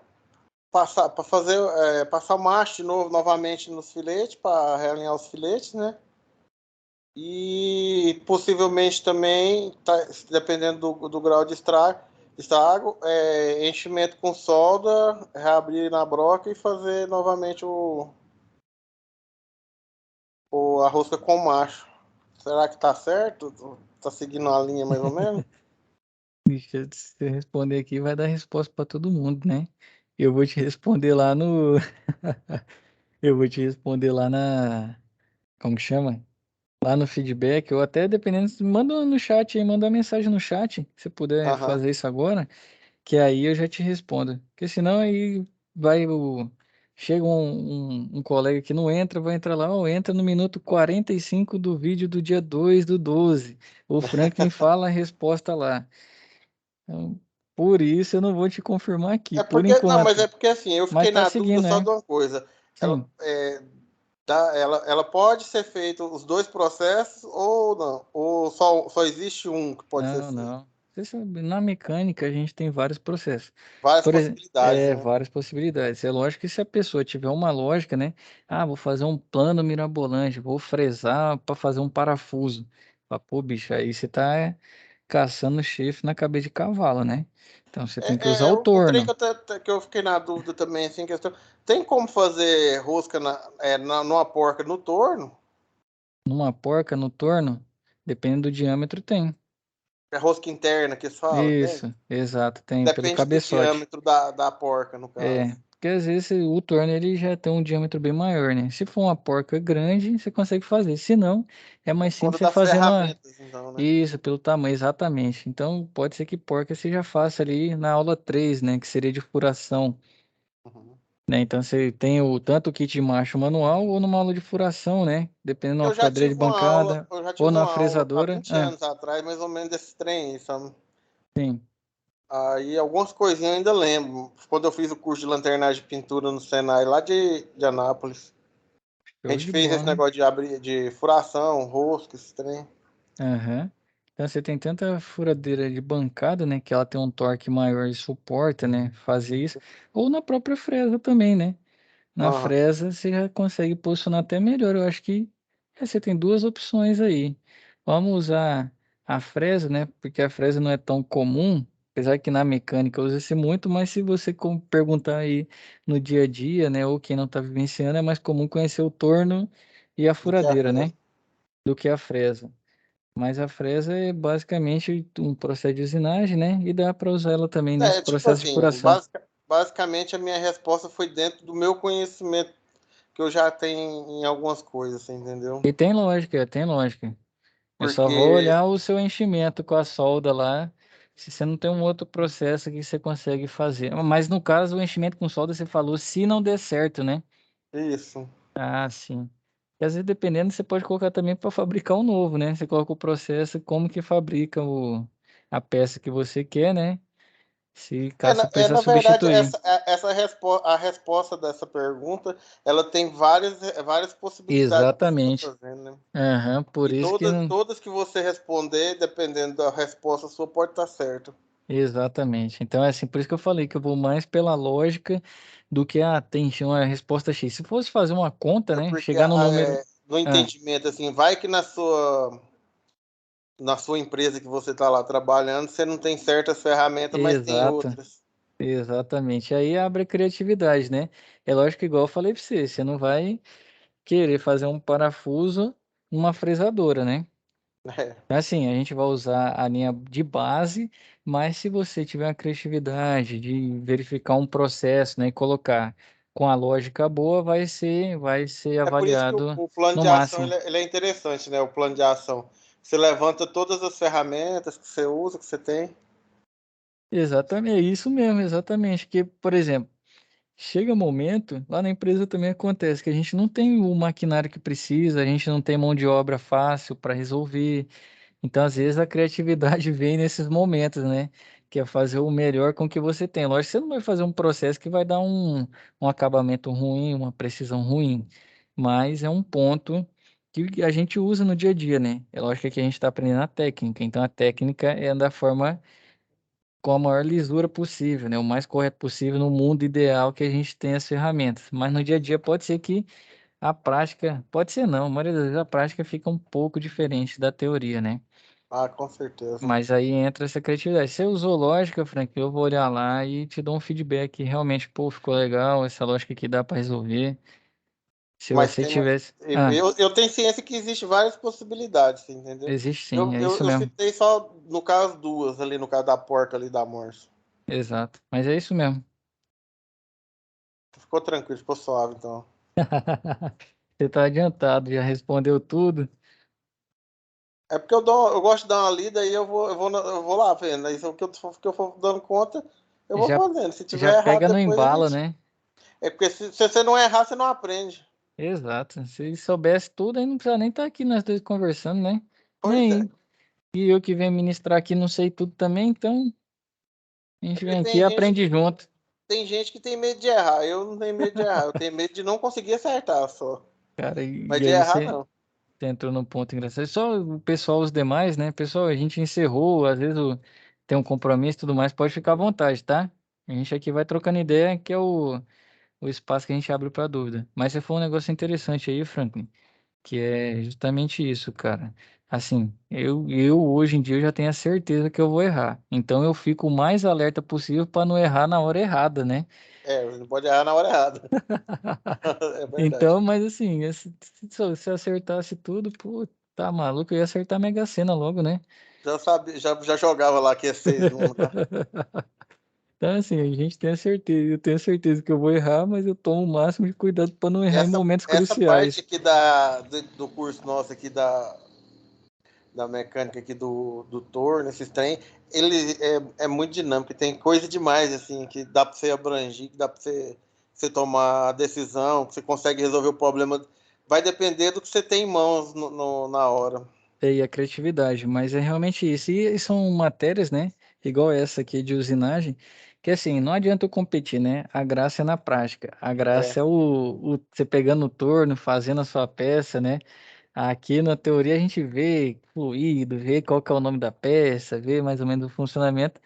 passar o macho de novo, novamente nos filetes, para realinhar os filetes, né? E possivelmente também, dependendo do grau de estrago, enchimento com solda, reabrir na broca e fazer novamente a rosca com macho. Será que tá certo? Tá seguindo a linha mais ou menos? Deixa você responder aqui, vai dar resposta para todo mundo, né? Eu vou te responder lá no. Eu vou te responder lá na. Como que chama? Lá no feedback, ou até dependendo, manda no chat aí, manda uma mensagem no chat, se você puder Aham. fazer isso agora, que aí eu já te respondo. Porque senão aí vai o. Chega um colega que não entra, vai entrar lá, ó, entra no minuto 45 do vídeo do dia 2/12. O Franklin fala a resposta lá. Então, por isso eu não vou te confirmar aqui, por Não, mas enquanto. é porque assim, eu Mas fiquei tá na dúvida seguindo, só né? de uma coisa. Ela, Sim. ela pode ser feito os dois processos ou não? Ou só existe um que pode ser Não, feito? não. Você sabe, na mecânica a gente tem vários processos. Várias Por exemplo, possibilidades, né? várias possibilidades. É lógico que se a pessoa tiver uma lógica, né? Ah, vou fazer um plano mirabolante, vou fresar para fazer um parafuso. Fala, pô, bicho, aí você tá caçando chifre na cabeça de cavalo, né? Então você tem que usar o O trem torno. que eu fiquei na dúvida também, assim, questão. Tem como fazer rosca numa porca no torno? Numa porca, no torno, dependendo do diâmetro, tem. É rosca interna que se fala? Tem? Isso, exato, tem pelo Depende do cabeçote. diâmetro da porca, no caso. É, porque às vezes o torno ele já tem um diâmetro bem maior, né? Se for uma porca grande, você consegue fazer. Se não, é mais Por conta simples você das fazer uma. ferramentas, então, né? Isso, pelo tamanho, exatamente. Então, pode ser que porca você já faça ali na aula 3, né? Que seria de furação, Uhum. né? Então, você tem tanto o kit de macho manual ou numa aula de furação, né? Dependendo de uma furadeira de bancada Eu já ou tive numa uma aula há fresadora. 20 Ah, anos atrás, mais ou menos desse trem, sabe? sim. Aí algumas coisinhas eu ainda lembro. Quando eu fiz o curso de lanternagem de pintura no Senai, lá de Anápolis. A Show gente de fez esse bola. negócio de abrir, de furação, rosca, esse trem. Aham. Então você tem tanta furadeira de bancada, né? Que ela tem um torque maior e suporta, né? Fazer isso. Ou na própria fresa também, né? Na Aham. fresa você já consegue posicionar até melhor. Eu acho que você tem duas opções aí. Vamos usar a fresa, né? Porque a fresa não é tão comum. Apesar que na mecânica usa-se muito, mas se você perguntar aí no dia a dia, né? Ou quem não está vivenciando, é mais comum conhecer o torno e a Do que a furadeira, fresa. né? do que a fresa. Mas a fresa é basicamente um processo de usinagem, né? E dá para usar ela também nesse Tipo processo de assim, curação. basicamente a minha resposta foi dentro do meu conhecimento que eu já tenho em algumas coisas, assim, entendeu? E tem lógica, tem lógica. Eu só vou Porque, olhar o seu enchimento com a solda lá, se você não tem um outro processo que você consegue fazer. Mas no caso, o enchimento com solda, você falou, se não der certo, né? isso, Ah, sim. E às vezes, dependendo, você pode colocar também para fabricar um novo, né? Você coloca o processo, como que fabrica a peça que você quer, né? Se caso você precisar na verdade, substituir. a resposta dessa pergunta, ela tem várias possibilidades que você está Exatamente. fazendo, né? Aham, por E isso que não. todas que você responder, dependendo da resposta sua, pode estar certo. Exatamente. Então, é assim, por isso que eu falei que eu vou mais pela lógica do que, tem uma resposta X. Se fosse fazer uma conta, É né? porque, Chegar no número. no Ah, entendimento, assim, vai que na sua empresa que você está lá trabalhando, você não tem certas ferramentas, mas tem exato. outras. Exatamente. Aí abre a criatividade, né? É lógico que, igual eu falei para você, você não vai querer fazer um parafuso numa fresadora, né? É, Então, assim, a gente vai usar a linha de base, mas se você tiver a criatividade de verificar um processo, né, e colocar com a lógica boa, vai ser é por isso que avaliado o plano no de ação máximo. ele é interessante, né? O plano de ação. Você levanta todas as ferramentas que você usa, que você tem. Exatamente, é isso mesmo, exatamente. Que, por exemplo, chega um momento, lá na empresa também acontece que a gente não tem o maquinário que precisa, a gente não tem mão de obra fácil para resolver. Então, às vezes, a criatividade vem nesses momentos, né? Que é fazer o melhor com o que você tem. Lógico que você não vai fazer um processo que vai dar um acabamento ruim, uma precisão ruim, mas é um ponto que a gente usa no dia a dia, né? É lógico que aqui a gente está aprendendo a técnica, então a técnica é da forma com a maior lisura possível, né? O mais correto possível no mundo ideal que a gente tem as ferramentas. Mas no dia a dia pode ser que a prática, pode ser não, a maioria das vezes a prática fica um pouco diferente da teoria, né? Ah, com certeza. Mas aí entra essa criatividade. Se você usou lógica, Frank, eu vou olhar lá e te dou um feedback. Realmente, pô, ficou legal, essa lógica aqui dá para resolver. Se Mas você tem, tivesse. eu tenho ciência que existe várias possibilidades, entendeu? Existe sim, é isso Eu mesmo. citei só, no caso, duas, ali no caso da porta ali da Morse. Exato. Mas é isso mesmo. Ficou tranquilo, ficou suave, então. Você tá adiantado, já respondeu tudo. É porque eu gosto de dar uma lida e eu vou lá vendo. Aí que eu for dando conta, eu vou Já, fazendo. Se já tiver errado, pega no depois a embalo, gente. né? É porque se você não errar, você não aprende. Exato. Se soubesse tudo, aí não precisa nem estar aqui nós dois conversando, né? Pois é. Nem. E eu que venho ministrar aqui não sei tudo também, então a É gente porque vem aqui e aprende junto. tem gente que tem medo de errar. Eu não tenho medo de errar. Eu tenho medo de não conseguir acertar só. Cara, Mas e de aí errar, você. não. Você entrou num ponto engraçado. Só o pessoal, os demais, né? Pessoal, a gente encerrou, às vezes tem um compromisso e tudo mais, pode ficar à vontade, tá? A gente aqui vai trocando ideia, que é o espaço que a gente abre para dúvida. Mas você falou um negócio interessante aí, Franklin, que é justamente isso, cara. Assim, eu hoje em dia eu já tenho a certeza que eu vou errar. Então eu fico o mais alerta possível para não errar na hora errada, né? É, você não pode errar na hora errada. É verdade. Então, mas assim, se eu acertasse tudo, pô, tá maluco, eu ia acertar a Mega Sena logo, né? Já sabia, já jogava lá que é 6 números, tá? Então, assim, a gente tem a certeza, eu tenho a certeza que eu vou errar, mas eu tomo o máximo de cuidado para não errar em momentos Essa parte cruciais. aqui do curso nosso aqui da mecânica aqui do torno, esses trem, ele é muito dinâmico, tem coisa demais, assim, que dá para você abranger, que dá para você tomar a decisão, que você consegue resolver o problema. Vai depender do que você tem em mãos na hora. E a criatividade, mas é realmente isso. E são matérias, né? Igual essa aqui de usinagem, que assim, não adianta eu competir, né? A graça é na prática. A É, graça é você pegando o torno, fazendo a sua peça, né? Aqui na teoria a gente vê fluido, vê qual que é o nome da peça, vê mais ou menos o funcionamento,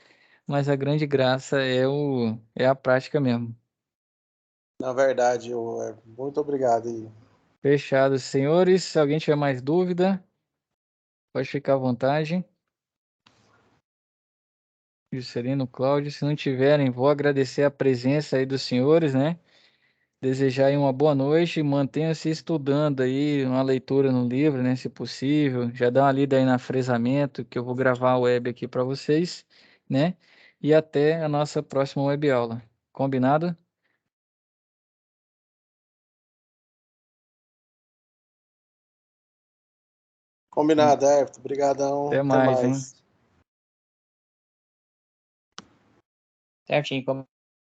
mas a grande graça é a prática mesmo. na verdade, muito obrigado. E Fechado, senhores. Se alguém tiver mais dúvida, pode ficar à vontade. Juscelino, Cláudio, se não tiverem, vou agradecer a presença aí dos senhores, né? desejar aí uma boa noite, mantenha-se estudando aí, uma leitura no livro, né, se possível. Já dá uma lida aí na Fresamento, que eu vou gravar a web aqui para vocês, né? E até a nossa próxima web aula. Combinado? Combinado, Everton. Obrigadão. Até Até mais, hein? mais. Certinho,